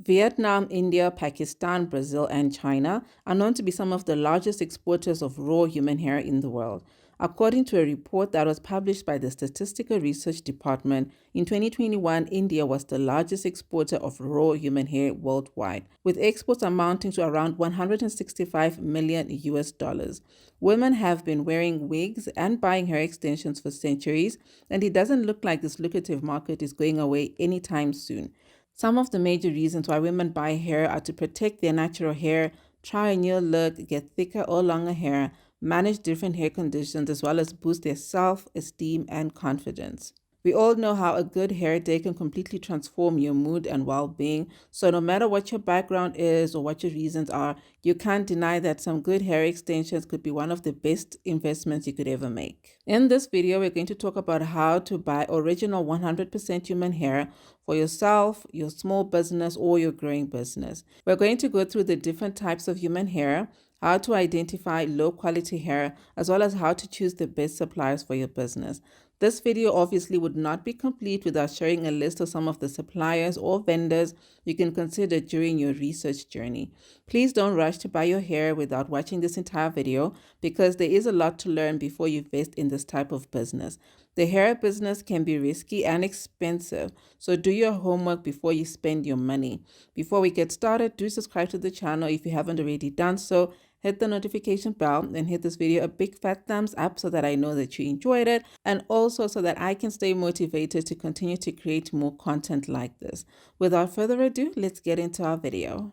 Vietnam, India, Pakistan, Brazil, and China are known to be some of the largest exporters of raw human hair in the world. According to a report that was published by the Statistical Research Department, in 2021, India was the largest exporter of raw human hair worldwide, with exports amounting to around 165 million US dollars. Women have been wearing wigs and buying hair extensions for centuries, and it doesn't look like this lucrative market is going away anytime soon. Some of the major reasons why women buy hair are to protect their natural hair, try a new look, get thicker or longer hair, manage different hair conditions, as well as boost their self esteem and confidence. We all know how a good hair day can completely transform your mood and well being. So, no matter what your background is or what your reasons are, you can't deny that some good hair extensions could be one of the best investments you could ever make. In this video, we're going to talk about how to buy original 100% human hair for yourself, your small business, or your growing business. We're going to go through the different types of human hair, how to identify low quality hair, as well as how to choose the best suppliers for your business. This video obviously would not be complete without sharing a list of some of the suppliers or vendors you can consider during your research journey. Please don't rush to buy your hair without watching this entire video because there is a lot to learn before you invest in this type of business. The hair business can be risky and expensive, so do your homework before you spend your money. Before we get started, do subscribe to the channel if you haven't already done so. Hit the notification bell and hit this video a big fat thumbs up so that I know that you enjoyed it, and also so that I can stay motivated to continue to create more content like this. Without further ado, let's get into our video.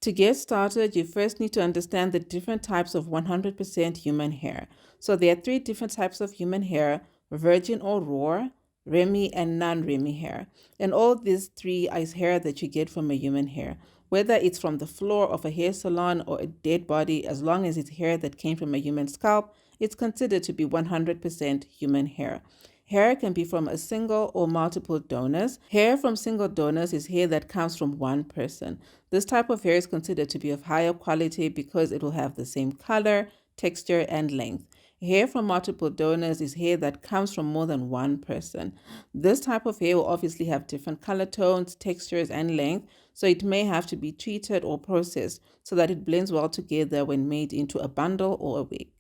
To get started, you first need to understand the different types of 100% human hair. So there are three different types of human hair: virgin or raw, Remy, and non-Remy hair. And all these three is hair that you get from a human hair. Whether it's from the floor of a hair salon or a dead body, as long as it's hair that came from a human scalp, it's considered to be 100% human hair. Hair can be from a single or multiple donors. Hair from single donors is hair that comes from one person. This type of hair is considered to be of higher quality because it will have the same color, texture, and length. Hair from multiple donors is hair that comes from more than one person. This type of hair will obviously have different color tones, textures, and length, so it may have to be treated or processed so that it blends well together when made into a bundle or a wig.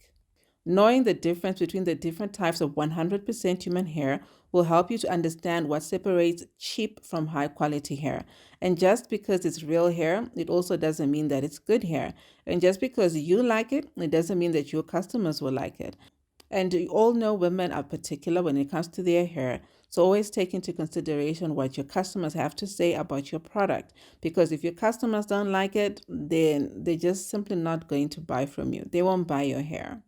Knowing the difference between the different types of 100% human hair will help you to understand what separates cheap from high quality hair. And just because it's real hair, it also doesn't mean that it's good hair. And just because you like it, it doesn't mean that your customers will like it. And you all know women are particular when it comes to their hair. So always take into consideration what your customers have to say about your product. Because if your customers don't like it, then they're just simply not going to buy from you. They won't buy your hair.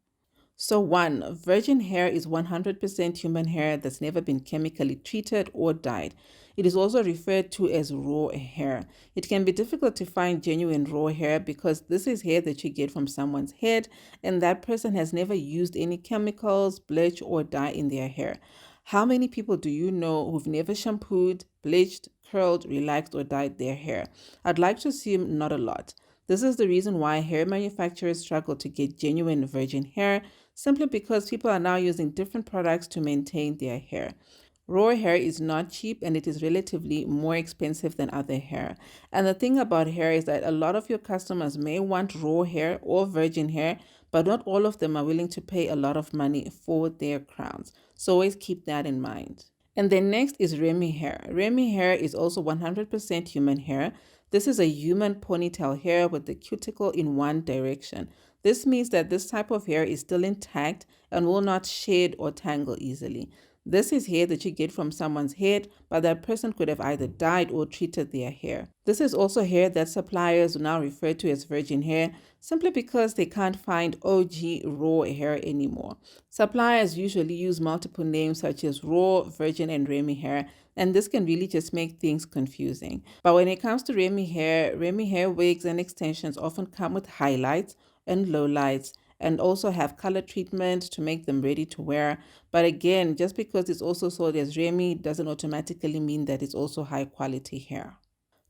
So one, virgin hair is 100% human hair that's never been chemically treated or dyed. It is also referred to as raw hair. It can be difficult to find genuine raw hair because this is hair that you get from someone's head and that person has never used any chemicals, bleach, or dye in their hair. How many people do you know who've never shampooed, bleached, curled, relaxed, or dyed their hair? I'd like to assume not a lot. This is the reason why hair manufacturers struggle to get genuine virgin hair, simply because people are now using different products to maintain their hair. Raw hair is not cheap and it is relatively more expensive than other hair. And the thing about hair is that a lot of your customers may want raw hair or virgin hair, but not all of them are willing to pay a lot of money for their crowns. So always keep that in mind. And then next is Remy hair. Remy hair is also 100% human hair. This is a human ponytail hair with the cuticle in one direction. This means that this type of hair is still intact and will not shed or tangle easily. This is hair that you get from someone's head, but that person could have either dyed or treated their hair. This is also hair that suppliers now refer to as virgin hair simply because they can't find OG raw hair anymore. Suppliers usually use multiple names such as raw, virgin, and Remy hair, and this can really just make things confusing. But when it comes to Remy hair wigs and extensions often come with highlights and lowlights and also have color treatment to make them ready to wear. But again, just because it's also sold as Remy doesn't automatically mean that it's also high quality hair.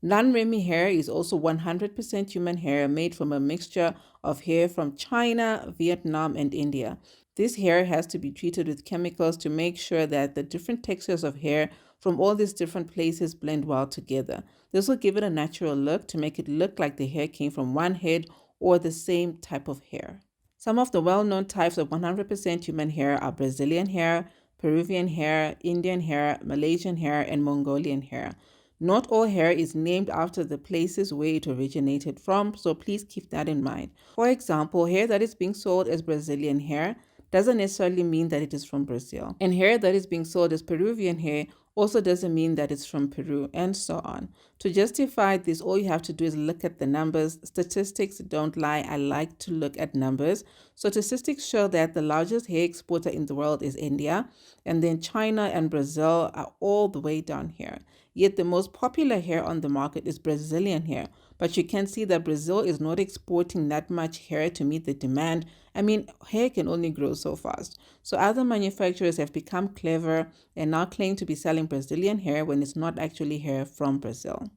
Non-Remy hair is also 100% human hair made from a mixture of hair from China, Vietnam, and India. This hair has to be treated with chemicals to make sure that the different textures of hair from all these different places blend well together. This will give it a natural look to make it look like the hair came from one head or the same type of hair. Some of the well-known types of 100% human hair are Brazilian hair, Peruvian hair, Indian hair, Malaysian hair, and Mongolian hair. Not all hair is named after the places where it originated from, so please keep that in mind. For example, hair that is being sold as Brazilian hair doesn't necessarily mean that it is from Brazil. And hair that is being sold as Peruvian hair also doesn't mean that it's from Peru, and so on. To justify this, all you have to do is look at the numbers. Statistics don't lie. I like to look at numbers. So statistics show that the largest hair exporter in the world is India, and then China and Brazil are all the way down here. Yet the most popular hair on the market is Brazilian hair. But you can see that Brazil is not exporting that much hair to meet the demand. I mean, hair can only grow so fast. So other manufacturers have become clever and now claim to be selling Brazilian hair when it's not actually hair from Brazil.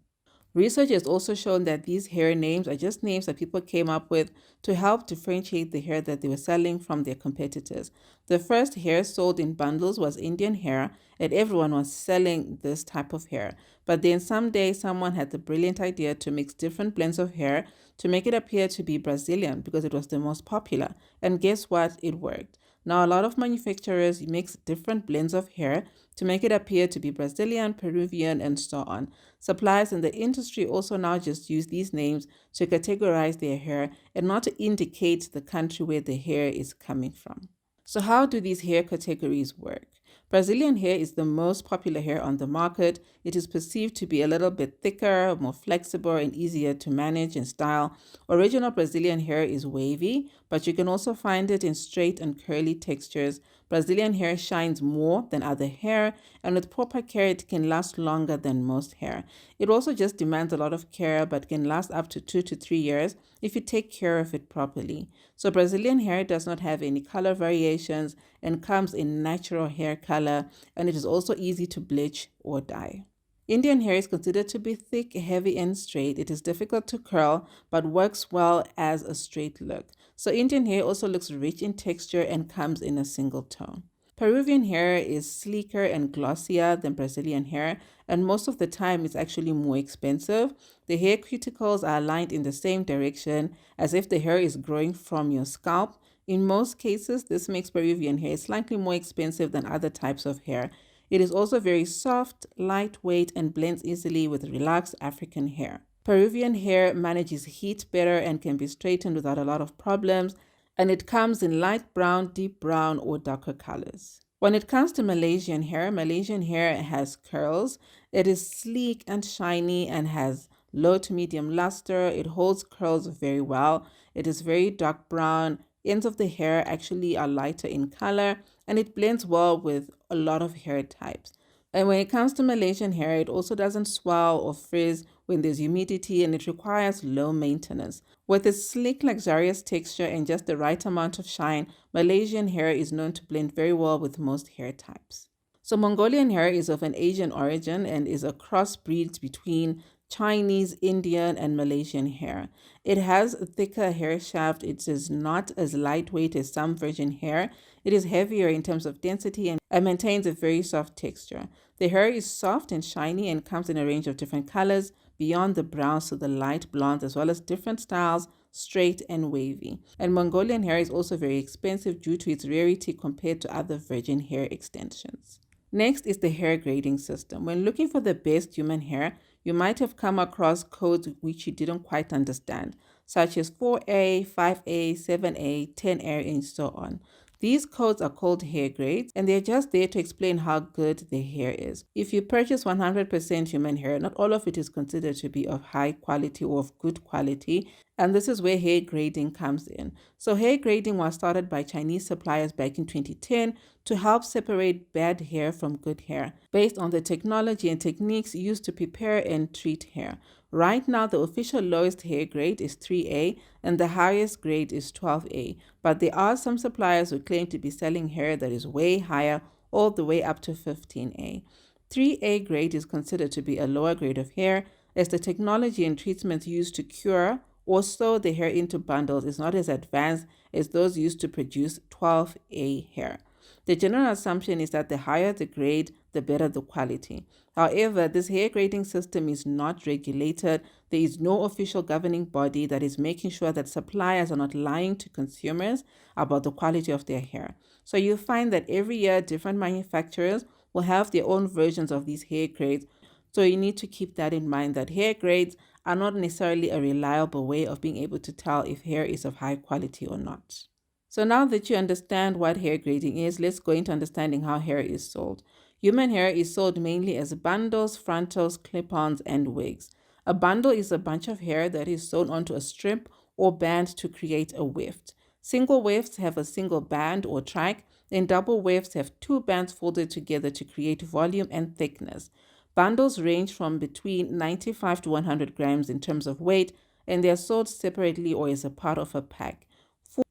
Research has also shown that these hair names are just names that people came up with to help differentiate the hair that they were selling from their competitors. The first hair sold in bundles was Indian hair, and everyone was selling this type of hair. But then someday someone had the brilliant idea to mix different blends of hair to make it appear to be Brazilian because it was the most popular. And guess what? It worked. Now, a lot of manufacturers mix different blends of hair to make it appear to be Brazilian, Peruvian, and so on. Suppliers in the industry also now just use these names to categorize their hair and not to indicate the country where the hair is coming from. So how do these hair categories work? Brazilian hair is the most popular hair on the market. It is perceived to be a little bit thicker, more flexible, and easier to manage and style. Original Brazilian hair is wavy, but you can also find it in straight and curly textures. Brazilian hair shines more than other hair, and with proper care, it can last longer than most hair. It also just demands a lot of care, but can last up to 2 to 3 years if you take care of it properly. So Brazilian hair does not have any color variations and comes in natural hair color, and it is also easy to bleach or dye. Indian hair is considered to be thick, heavy, and straight. It is difficult to curl, but works well as a straight look. So Indian hair also looks rich in texture and comes in a single tone. Peruvian hair is sleeker and glossier than Brazilian hair, and most of the time it's actually more expensive. The hair cuticles are aligned in the same direction as if the hair is growing from your scalp. In most cases, this makes Peruvian hair slightly more expensive than other types of hair. It is also very soft, lightweight, and blends easily with relaxed African hair. Peruvian hair manages heat better and can be straightened without a lot of problems, and it comes in light brown, deep brown, or darker colors. When it comes to Malaysian hair has curls. It is sleek and shiny and has low to medium luster. It holds curls very well. It is very dark brown. Ends of the hair actually are lighter in color, and it blends well with a lot of hair types. And when it comes to Malaysian hair, it also doesn't swell or frizz when there's humidity, and it requires low maintenance. With its sleek, luxurious texture and just the right amount of shine, Malaysian hair is known to blend very well with most hair types. So Mongolian hair is of an Asian origin and is a crossbreed between Chinese, Indian, and Malaysian hair. It has a thicker hair shaft. It is not as lightweight as some virgin hair. It is heavier in terms of density and maintains a very soft texture. The hair is soft and shiny and comes in a range of different colors, beyond the browns to the light blonde, as well as different styles, straight and wavy. And Mongolian hair is also very expensive due to its rarity compared to other virgin hair extensions. Next is the hair grading system. When looking for the best human hair, you might have come across codes which you didn't quite understand, such as 4A, 5A, 7A, 10A, and so on. These codes are called hair grades, and they're just there to explain how good the hair is. If you purchase 100% human hair, not all of it is considered to be of high quality or of good quality, and this is where hair grading comes in. So hair grading was started by Chinese suppliers back in 2010 to help separate bad hair from good hair, based on the technology and techniques used to prepare and treat hair. Right now, the official lowest hair grade is 3A and the highest grade is 12A, but there are some suppliers who claim to be selling hair that is way higher, all the way up to 15A. 3A grade is considered to be a lower grade of hair, as the technology and treatments used to cure or sew the hair into bundles is not as advanced as those used to produce 12A hair. The general assumption is that the higher the grade, the better the quality. However, this hair grading system is not regulated. There is no official governing body that is making sure that suppliers are not lying to consumers about the quality of their hair. So you find that every year different manufacturers will have their own versions of these hair grades. So you need to keep that in mind, that hair grades are not necessarily a reliable way of being able to tell if hair is of high quality or not. So now that you understand what hair grading is, let's go into understanding how hair is sold. Human hair is sold mainly as bundles, frontals, clip-ons, and wigs. A bundle is a bunch of hair that is sewn onto a strip or band to create a weft. Single wefts have a single band or track, and double wefts have two bands folded together to create volume and thickness. Bundles range from between 95 to 100 grams in terms of weight, and they are sold separately or as a part of a pack.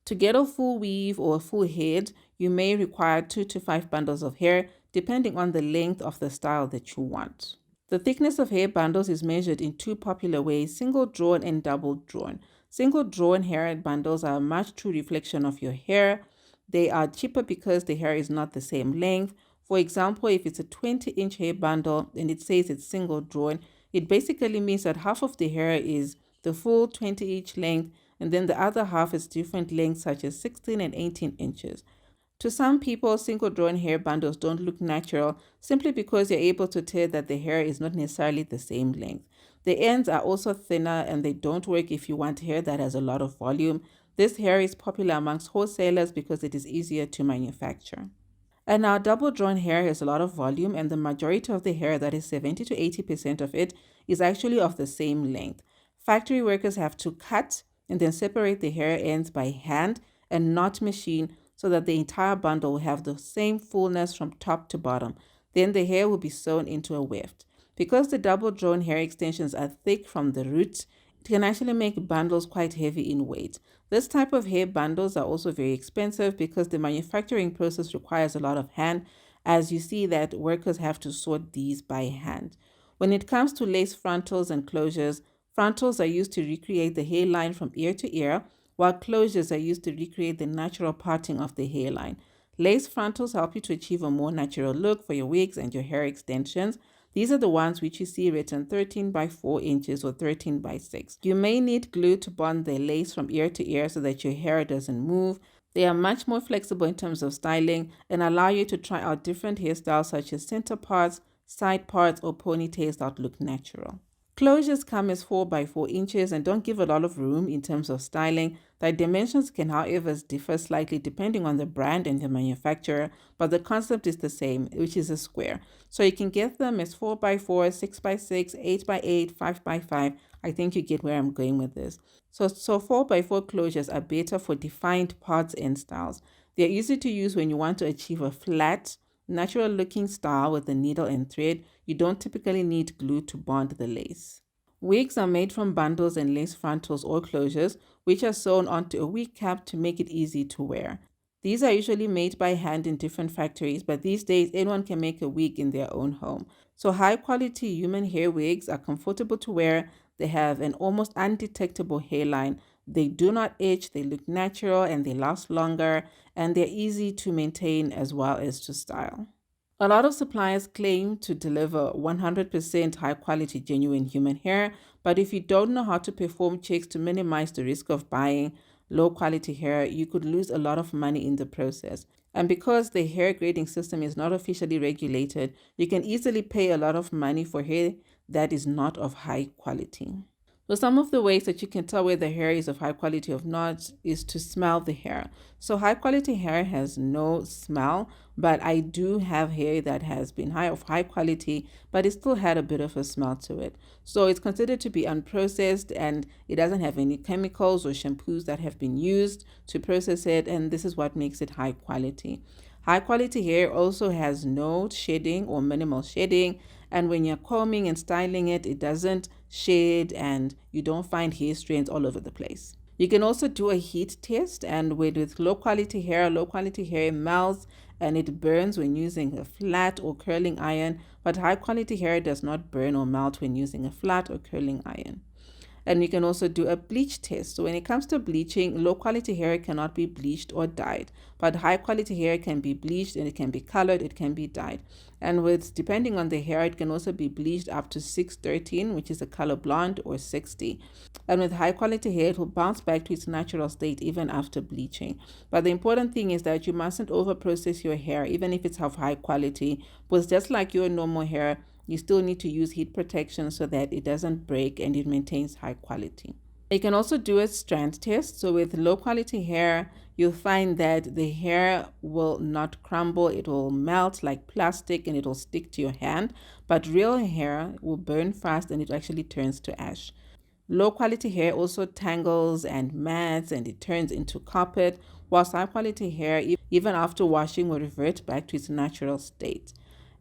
To get a full weave or a full head, you may require 2 to 5 bundles of hair, depending on the length of the style that you want. The thickness of hair bundles is measured in two popular ways: single drawn and double drawn. Single drawn hair bundles are a much true reflection of your hair. They are cheaper because the hair is not the same length. For example, if it's a 20-inch hair bundle and it says it's single drawn, it basically means that half of the hair is the full 20-inch length, and then the other half is different lengths such as 16 and 18 inches. To some people, single drawn hair bundles don't look natural simply because you're able to tell that the hair is not necessarily the same length. The ends are also thinner and they don't work if you want hair that has a lot of volume. This hair is popular amongst wholesalers because it is easier to manufacture. And now double drawn hair has a lot of volume, and the majority of the hair, that is 70 to 80% of it, is actually of the same length. Factory workers have to cut and then separate the hair ends by hand and not machine so that the entire bundle will have the same fullness from top to bottom. Then the hair will be sewn into a weft. Because the double drawn hair extensions are thick from the roots, it can actually make bundles quite heavy in weight. This type of hair bundles are also very expensive because the manufacturing process requires a lot of hand, as you see that workers have to sort these by hand. When it comes to lace frontals and closures, frontals are used to recreate the hairline from ear to ear, while closures are used to recreate the natural parting of the hairline. Lace frontals help you to achieve a more natural look for your wigs and your hair extensions. These are the ones which you see written 13 by 4 inches or 13 by 6. You may need glue to bond the lace from ear to ear so that your hair doesn't move. They are much more flexible in terms of styling and allow you to try out different hairstyles such as center parts, side parts, or ponytails that look natural. Closures come as 4 by 4 inches and don't give a lot of room in terms of styling. The dimensions can, however, differ slightly depending on the brand and the manufacturer, but the concept is the same, which is a square. So you can get them as 4 by 4, 6 by 6, 8 by 8, 5 by 5. I think you get where I'm going with this. So 4 by 4 closures are better for defined parts and styles. They're easy to use when you want to achieve a flat, natural looking style with a needle and thread. You don't typically need glue to bond the lace. Wigs are made from bundles and lace frontals or closures, which are sewn onto a wig cap to make it easy to wear. These are usually made by hand in different factories, but these days anyone can make a wig in their own home. So high quality human hair wigs are comfortable to wear. They have an almost undetectable hairline. They do not itch, they look natural, and they last longer, and they're easy to maintain as well as to style. A lot of suppliers claim to deliver 100% high quality genuine human hair, but if you don't know how to perform checks to minimize the risk of buying low quality hair, you could lose a lot of money in the process. And because the hair grading system is not officially regulated, you can easily pay a lot of money for hair that is not of high quality. So some of the ways that you can tell whether hair is of high quality or not is to smell the hair. So high quality hair has no smell, but I do have hair that has been of high quality, but it still had a bit of a smell to it. So it's considered to be unprocessed and it doesn't have any chemicals or shampoos that have been used to process it, and this is what makes it high quality. High quality hair also has no shedding or minimal shedding, and when you're combing and styling it, it doesn't shed and you don't find hair strands all over the place. You can also do a heat test, and with low quality hair melts and it burns when using a flat or curling iron, but high quality hair does not burn or melt when using a flat or curling iron. And you can also do a bleach test. So when it comes to bleaching, low quality hair cannot be bleached or dyed, but high quality hair can be bleached and it can be colored, it can be dyed. And with depending on the hair, it can also be bleached up to 613, which is a color blonde, or 60. And with high quality hair, it will bounce back to its natural state even after bleaching. But the important thing is that you mustn't over process your hair, even if it's of high quality, because just like your normal hair, you still need to use heat protection so that it doesn't break and it maintains high quality. You can also do a strand test. So with low quality hair, you'll find that the hair will not crumble, it will melt like plastic and it will stick to your hand. But real hair will burn fast and it actually turns to ash. Low quality hair also tangles and mats and it turns into carpet, whilst high quality hair, even after washing, will revert back to its natural state.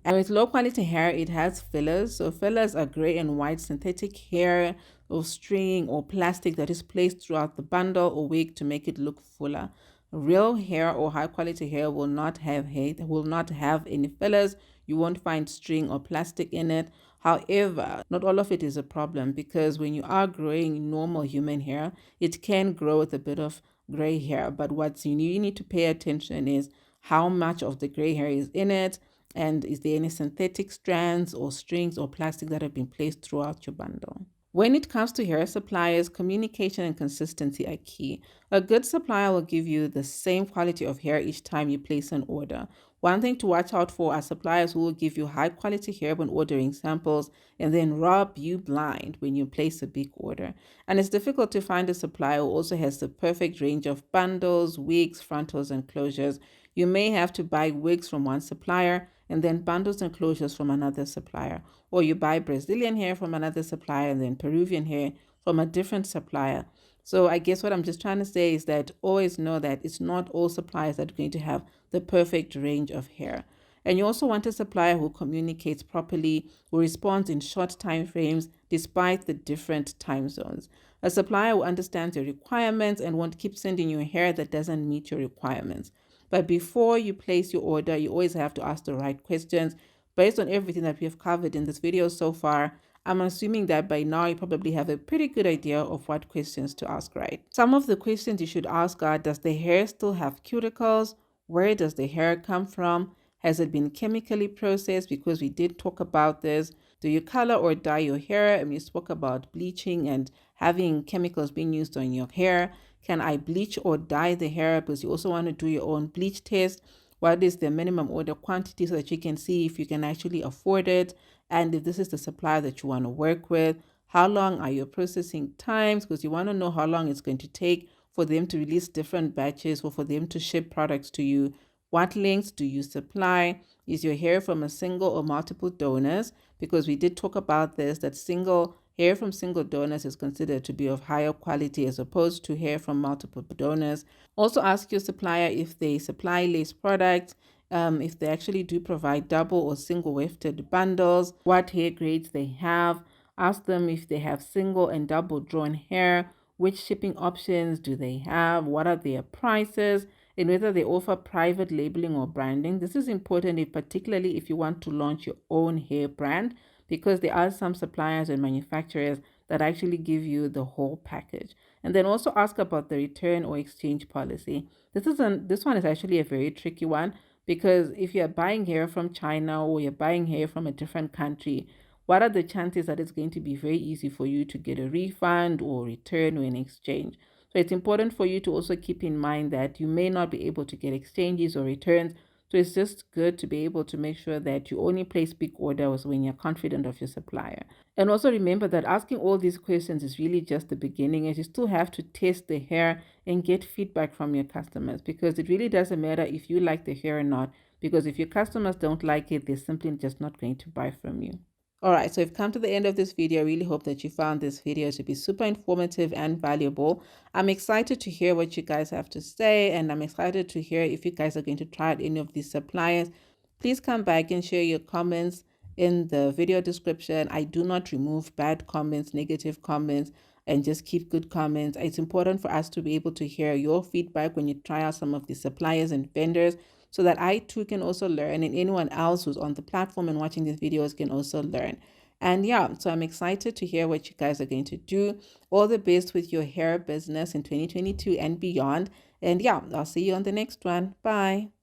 And with low quality hair, it has fillers. So fillers are gray and white synthetic hair or string or plastic that is placed throughout the bundle or wig to make it look fuller. Real hair or high quality hair will not have any fillers. You won't find string or plastic in it. However, not all of it is a problem, because when you are growing normal human hair, it can grow with a bit of gray hair. But what you need to pay attention is how much of the gray hair is in it, and is there any synthetic strands or strings or plastic that have been placed throughout your bundle. When it comes to hair suppliers, communication and consistency are key. A good supplier will give you the same quality of hair each time you place an order. One thing to watch out for are suppliers who will give you high quality hair when ordering samples and then rob you blind when you place a big order. And it's difficult to find a supplier who also has the perfect range of bundles, wigs, frontals, and closures. You may have to buy wigs from one supplier and then bundles and closures from another supplier. Or you buy Brazilian hair from another supplier and then Peruvian hair from a different supplier. So I guess what I'm just trying to say is that always know that it's not all suppliers that are going to have the perfect range of hair. And you also want a supplier who communicates properly, who responds in short time frames despite the different time zones. A supplier who understands your requirements and won't keep sending you hair that doesn't meet your requirements. But before you place your order, you always have to ask the right questions. Based on everything that we have covered in this video so far, I'm assuming that by now you probably have a pretty good idea of what questions to ask, right? Some of the questions you should ask are: does the hair still have cuticles? Where does the hair come from? Has it been chemically processed? Because we did talk about this. Do you color or dye your hair? And we spoke about bleaching and having chemicals being used on your hair. Can I bleach or dye the hair? Because you also want to do your own bleach test. What is the minimum order quantity so that you can see if you can actually afford it, and if this is the supplier that you want to work with. How long are your processing times? Because you want to know how long it's going to take for them to release different batches or for them to ship products to you. What links do you supply? Is your hair from a single or multiple donors? Because we did talk about this, that single hair from single donors is considered to be of higher quality as opposed to hair from multiple donors. Also ask your supplier if they supply lace products, if they actually do provide double or single wefted bundles, what hair grades they have. Ask them if they have single and double drawn hair, which shipping options do they have, what are their prices, and whether they offer private labeling or branding. This is important, particularly if you want to launch your own hair brand, because there are some suppliers and manufacturers that actually give you the whole package. And then also ask about the return or exchange policy. This one is actually a very tricky one, because if you're buying hair from China or you're buying hair from a different country, what are the chances that it's going to be very easy for you to get a refund or return or an exchange? So it's important for you to also keep in mind that you may not be able to get exchanges or returns. So it's just good to be able to make sure that you only place big orders when you're confident of your supplier. And also remember that asking all these questions is really just the beginning, as you still have to test the hair and get feedback from your customers, because it really doesn't matter if you like the hair or not, because if your customers don't like it, they're simply just not going to buy from you. All right, so we've come to the end of this video. I really hope that you found this video to be super informative and valuable. I'm excited to hear what you guys have to say, and I'm excited to hear if you guys are going to try out any of these suppliers. Please come back and share your comments in the video description. I do not remove bad comments, negative comments. and just keep good comments. It's important for us to be able to hear your feedback when you try out some of the suppliers and vendors, so that I too can also learn, and anyone else who's on the platform and watching these videos can also learn. And yeah, so I'm excited to hear what you guys are going to do. All the best with your hair business in 2022 and beyond. And yeah, I'll see you on the next one. Bye.